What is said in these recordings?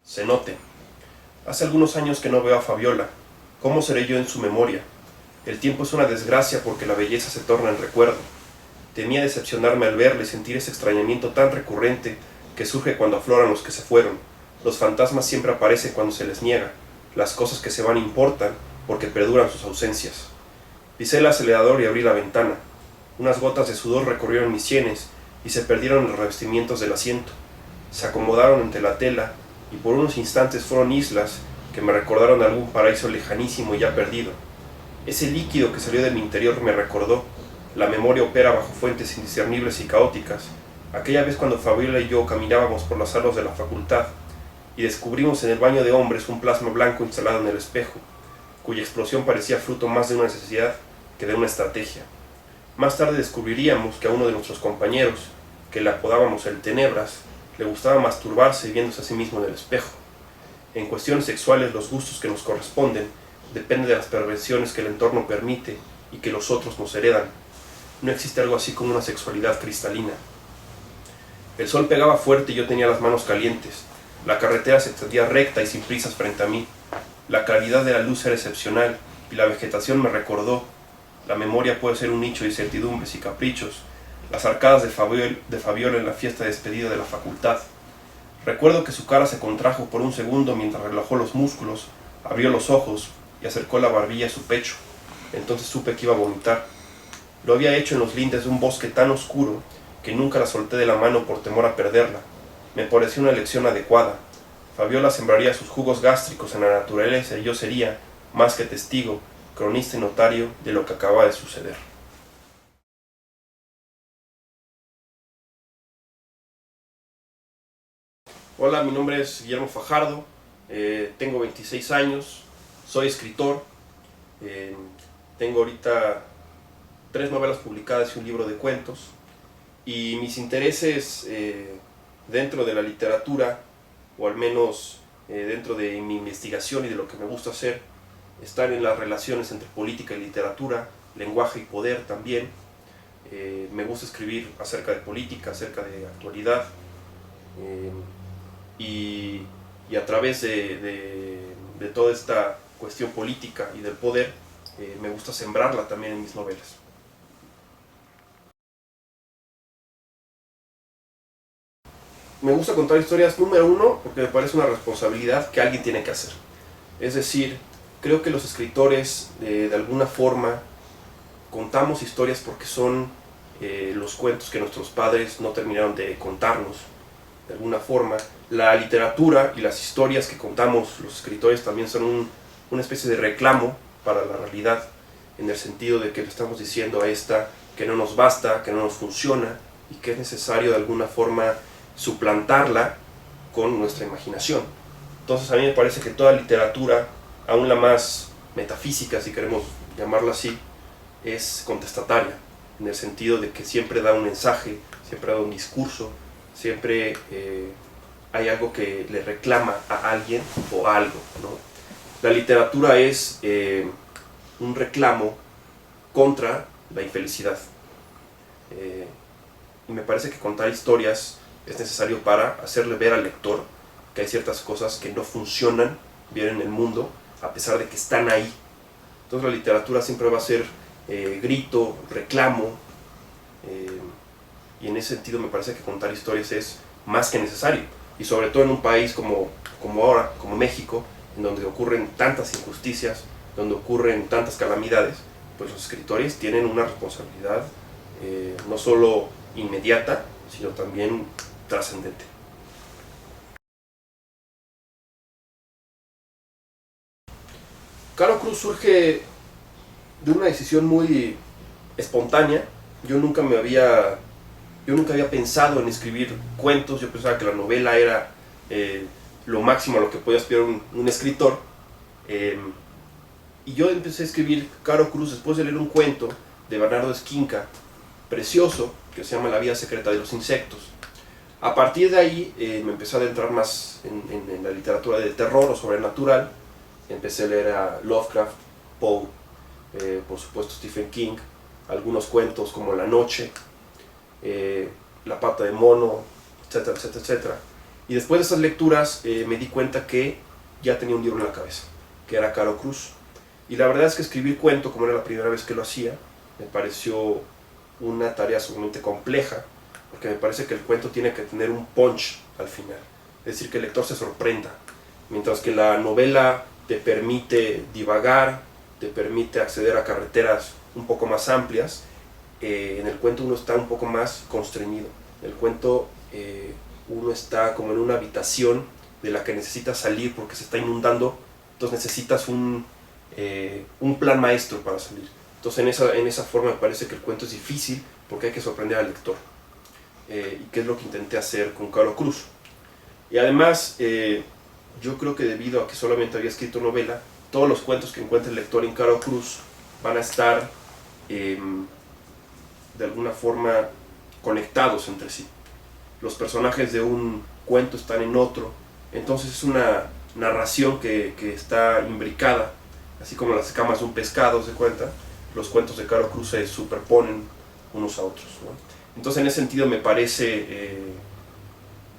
Cenote. Hace algunos años que no veo a Fabiola. ¿Cómo seré yo en su memoria? El tiempo es una desgracia porque la belleza se torna en recuerdo. Temía decepcionarme al verla y sentir ese extrañamiento tan recurrente que surge cuando afloran los que se fueron. Los fantasmas siempre aparecen cuando se les niega. Las cosas que se van importan porque perduran sus ausencias. Pisé el acelerador y abrí la ventana. Unas gotas de sudor recorrieron mis sienes y se perdieron en los revestimientos del asiento. Se acomodaron entre la tela y por unos instantes fueron islas que me recordaron algún paraíso lejanísimo y ya perdido. Ese líquido que salió de mi interior me recordó. La memoria opera bajo fuentes indiscernibles y caóticas. Aquella vez cuando Fabiola y yo caminábamos por las salas de la facultad y descubrimos en el baño de hombres un plasma blanco instalado en el espejo, cuya explosión parecía fruto más de una necesidad que de una estrategia. Más tarde descubriríamos que a uno de nuestros compañeros, que le apodábamos el Tenebras, le gustaba masturbarse viéndose a sí mismo en el espejo. En cuestiones sexuales, los gustos que nos corresponden dependen de las perversiones que el entorno permite y que los otros nos heredan. No existe algo así como una sexualidad cristalina. El sol pegaba fuerte y yo tenía las manos calientes. La carretera se extendía recta y sin prisas frente a mí. La claridad de la luz era excepcional y la vegetación me recordó. La memoria puede ser un nicho de incertidumbres y caprichos. Las arcadas de Fabiola en la fiesta de despedida de la facultad. Recuerdo que su cara se contrajo por un segundo mientras relajó los músculos, abrió los ojos y acercó la barbilla a su pecho. Entonces supe que iba a vomitar. Lo había hecho en los lindes de un bosque tan oscuro que nunca la solté de la mano por temor a perderla. Me pareció una elección adecuada. Fabiola sembraría sus jugos gástricos en la naturaleza y yo sería, más que testigo, cronista y notario de lo que acababa de suceder. Hola, mi nombre es Guillermo Fajardo, tengo 26 años, soy escritor, tengo ahorita 3 novelas publicadas y un libro de cuentos, y mis intereses dentro de la literatura, o al menos dentro de mi investigación y de lo que me gusta hacer, están en las relaciones entre política y literatura, lenguaje y poder también. Me gusta escribir acerca de política, acerca de actualidad, y a través de toda esta cuestión política y del poder, me gusta sembrarla también en mis novelas. Me gusta contar historias, número uno, porque me parece una responsabilidad que alguien tiene que hacer. Es decir, creo que los escritores, de alguna forma, contamos historias porque son los cuentos que nuestros padres no terminaron de contarnos. De alguna forma, la literatura y las historias que contamos los escritores también son una especie de reclamo para la realidad, en el sentido de que le estamos diciendo a esta que no nos basta, que no nos funciona y que es necesario de alguna forma suplantarla con nuestra imaginación. Entonces a mí me parece que toda literatura, aún la más metafísica, si queremos llamarla así, es contestataria, en el sentido de que siempre da un mensaje, siempre da un discurso, siempre hay algo que le reclama a alguien o a algo, ¿no? La literatura es un reclamo contra la infelicidad. Y me parece que contar historias es necesario para hacerle ver al lector que hay ciertas cosas que no funcionan bien en el mundo, a pesar de que están ahí. Entonces la literatura siempre va a ser grito, reclamo, y en ese sentido me parece que contar historias es más que necesario, y sobre todo en un país como ahora, como México, en donde ocurren tantas injusticias, donde ocurren tantas calamidades, pues los escritores tienen una responsabilidad no solo inmediata, sino también trascendente. Caro Cruz surge de una decisión muy espontánea. Yo nunca había pensado en escribir cuentos. Yo pensaba que la novela era lo máximo a lo que podía aspirar un escritor. Y yo empecé a escribir Caro Cruz después de leer un cuento de Bernardo Esquinca, precioso, que se llama La vida secreta de los insectos. A partir de ahí me empecé a adentrar más en la literatura de terror o sobrenatural. Empecé a leer a Lovecraft, Poe, por supuesto Stephen King, algunos cuentos como La noche, La pata de mono, etcétera, etcétera, etcétera. Y después de esas lecturas me di cuenta que ya tenía un libro en la cabeza, que era Caro Cruz. Y la verdad es que escribir cuento, como era la primera vez que lo hacía, me pareció una tarea sumamente compleja, porque me parece que el cuento tiene que tener un punch al final, es decir, que el lector se sorprenda, mientras que la novela te permite divagar, te permite acceder a carreteras un poco más amplias. En el cuento uno está un poco más constreñido. En el cuento uno está como en una habitación de la que necesita salir porque se está inundando, entonces necesitas un plan maestro para salir. Entonces en esa forma me parece que el cuento es difícil porque hay que sorprender al lector. Y que es lo que intenté hacer con Caro Cruz. Y además, yo creo que debido a que solamente había escrito novela, todos los cuentos que encuentre el lector en Caro Cruz van a estar de alguna forma conectados entre sí. Los personajes de un cuento están en otro, entonces es una narración que está imbricada, así como las escamas de un pescado, ¿se cuenta? Los cuentos de Caro Cruz se superponen unos a otros, ¿no? Entonces en ese sentido me parece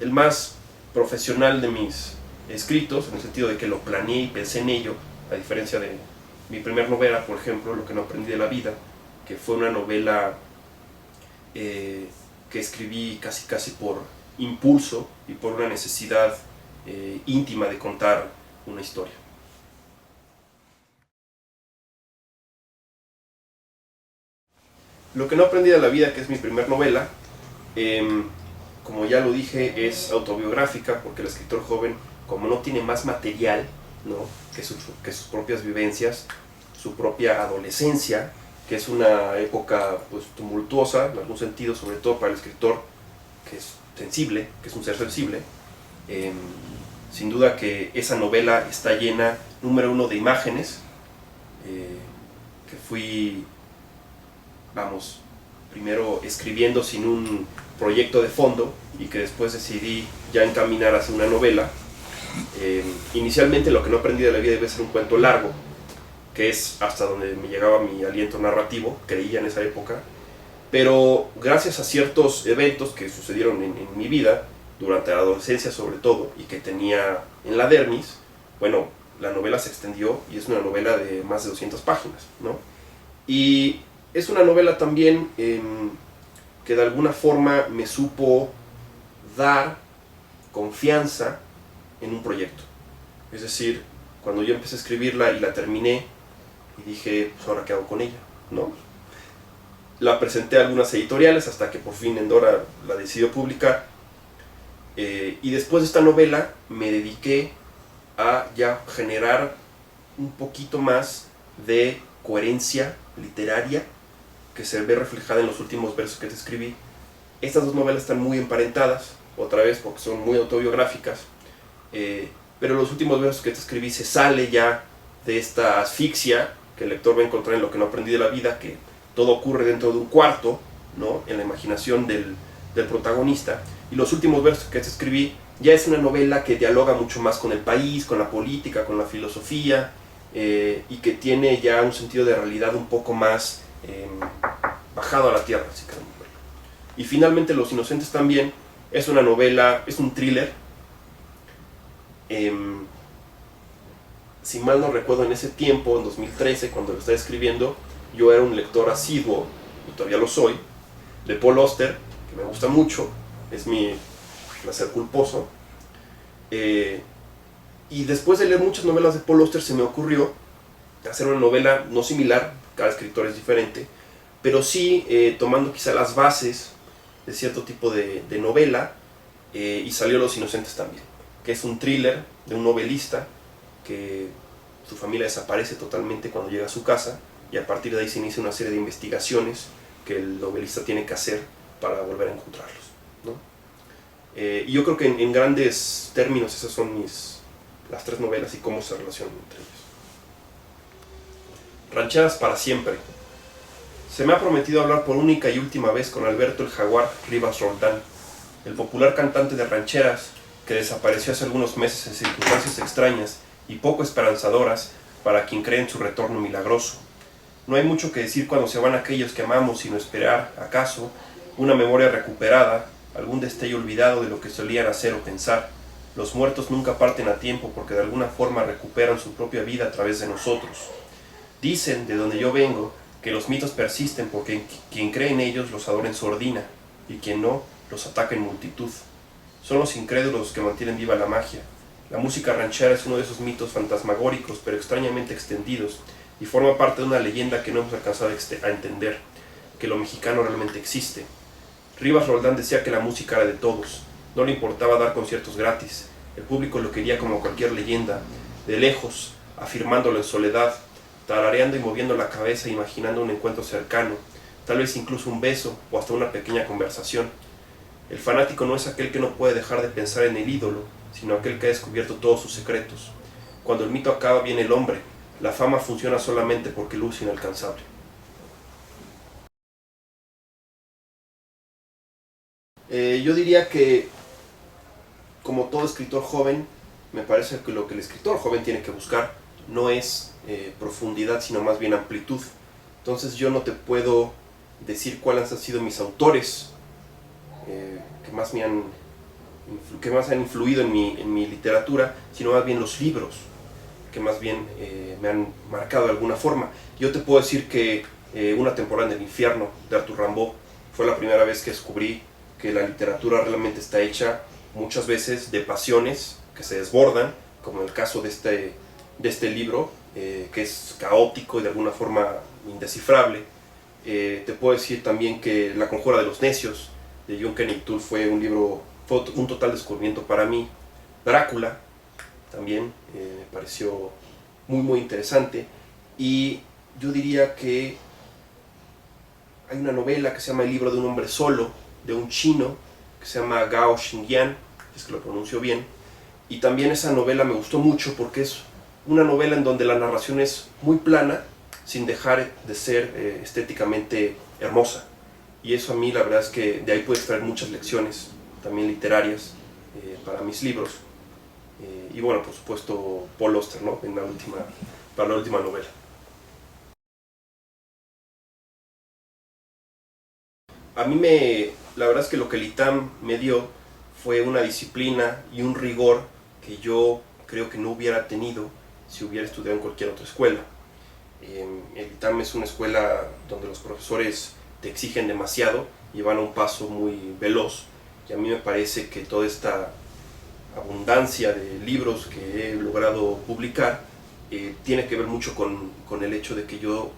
el más profesional de mis escritos, en el sentido de que lo planeé y pensé en ello, a diferencia de mi primer novela, por ejemplo, Lo que no aprendí de la vida, que fue una novela que escribí casi por impulso y por una necesidad íntima de contar una historia. Lo que no aprendí de la vida, que es mi primer novela, como ya lo dije, es autobiográfica, porque el escritor joven, como no tiene más material, ¿no?, que sus propias vivencias, su propia adolescencia, que es una época pues tumultuosa en algún sentido, sobre todo para el escritor que es sensible, que es un ser sensible. Sin duda que esa novela está llena, número uno, de imágenes, que fui, primero escribiendo sin un proyecto de fondo y que después decidí ya encaminar hacia una novela. Inicialmente Lo que no aprendí de la vida debe ser un cuento largo, que es hasta donde me llegaba mi aliento narrativo, creía en esa época, pero gracias a ciertos eventos que sucedieron en mi vida, durante la adolescencia sobre todo, y que tenía en la dermis, bueno, la novela se extendió y es una novela de más de 200 páginas, ¿no? Y es una novela también que de alguna forma me supo dar confianza en un proyecto. Es decir, cuando yo empecé a escribirla y la terminé, y dije, pues ahora qué hago con ella, ¿no? La presenté a algunas editoriales hasta que por fin Endora la decidió publicar. Y después de esta novela me dediqué a ya generar un poquito más de coherencia literaria que se ve reflejada en los últimos versos que te escribí. Estas dos novelas están muy emparentadas, otra vez porque son muy autobiográficas, pero los últimos versos que te escribí se sale ya de esta asfixia que el lector va a encontrar en Lo que no aprendí de la vida, que todo ocurre dentro de un cuarto, ¿no?, en la imaginación del protagonista. Y los últimos versos que te escribí ya es una novela que dialoga mucho más con el país, con la política, con la filosofía, y que tiene ya un sentido de realidad un poco más bajado a la tierra, si queremos verlo. Y finalmente Los inocentes también es una novela, es un thriller. Si mal no recuerdo, en ese tiempo, en 2013, cuando lo estaba escribiendo, yo era un lector asiduo, y todavía lo soy, de Paul Auster, que me gusta mucho, es mi placer culposo. Y después de leer muchas novelas de Paul Auster se me ocurrió hacer una novela no similar, cada escritor es diferente, pero sí tomando quizá las bases de cierto tipo de novela, y salió Los inocentes también, que es un thriller de un novelista que su familia desaparece totalmente cuando llega a su casa, y a partir de ahí se inicia una serie de investigaciones que el novelista tiene que hacer para volver a encontrarlos, ¿no? Y yo creo que en grandes términos esas son las tres novelas y cómo se relacionan entre ellas. Rancheras para siempre. Se me ha prometido hablar por única y última vez con Alberto el Jaguar Rivas Roldán, el popular cantante de rancheras que desapareció hace algunos meses en circunstancias extrañas y poco esperanzadoras para quien cree en su retorno milagroso. No hay mucho que decir cuando se van aquellos que amamos, sino esperar, acaso, una memoria recuperada algún destello olvidado de lo que solían hacer o pensar. Los muertos nunca parten a tiempo porque de alguna forma recuperan su propia vida a través de nosotros. Dicen, de donde yo vengo, que los mitos persisten porque quien cree en ellos los adora en sordina y quien no, los ataca en multitud. Son los incrédulos los que mantienen viva la magia. La música ranchera es uno de esos mitos fantasmagóricos pero extrañamente extendidos y forma parte de una leyenda que no hemos alcanzado a entender, que lo mexicano realmente existe. Rivas Roldán decía que la música era de todos, no le importaba dar conciertos gratis, el público lo quería como cualquier leyenda, de lejos, afirmándolo en soledad, tarareando y moviendo la cabeza, imaginando un encuentro cercano, tal vez incluso un beso o hasta una pequeña conversación. El fanático no es aquel que no puede dejar de pensar en el ídolo, sino aquel que ha descubierto todos sus secretos. Cuando el mito acaba viene el hombre, la fama funciona solamente porque luce inalcanzable. Yo diría que, como todo escritor joven, me parece que lo que el escritor joven tiene que buscar no es profundidad, sino más bien amplitud. Entonces yo no te puedo decir cuáles han sido mis autores que más han influido en mi literatura, sino más bien los libros que más bien me han marcado de alguna forma. Yo te puedo decir que Una temporada en el infierno de Arthur Rimbaud fue la primera vez que descubrí que la literatura realmente está hecha muchas veces de pasiones que se desbordan, como en el caso de este libro, que es caótico y de alguna forma indescifrable. Te puedo decir también que La conjura de los necios de John Kenneth Toole fue un total descubrimiento para mí. Drácula también me pareció muy interesante, y yo diría que hay una novela que se llama El libro de un hombre solo, de un chino que se llama Gao Xingyan, si es que lo pronuncio bien, y también esa novela me gustó mucho porque es una novela en donde la narración es muy plana sin dejar de ser estéticamente hermosa, y eso a mí la verdad es que de ahí puedo extraer muchas lecciones también literarias para mis libros. Y bueno, por supuesto, Paul Auster, ¿no? Para la última novela. La verdad es que lo que el ITAM me dio fue una disciplina y un rigor que yo creo que no hubiera tenido si hubiera estudiado en cualquier otra escuela. El ITAM es una escuela donde los profesores te exigen demasiado y van a un paso muy veloz, y a mí me parece que toda esta abundancia de libros que he logrado publicar tiene que ver mucho con el hecho de que yo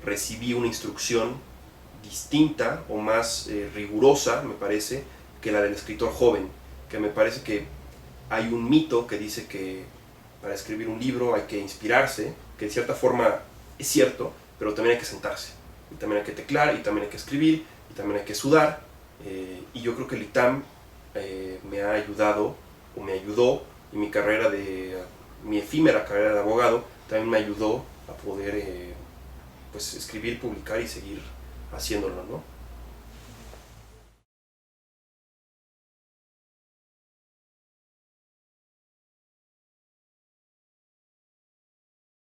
recibí una instrucción distinta o más rigurosa, me parece, que la del escritor joven, que me parece que hay un mito que dice que para escribir un libro hay que inspirarse, que de cierta forma es cierto, pero también hay que sentarse, y también hay que teclar, y también hay que escribir, y también hay que sudar, y yo creo que el ITAM me ha ayudado, o me ayudó, y mi efímera carrera de abogado también me ayudó a poder pues escribir, publicar y seguir haciéndolo, ¿no?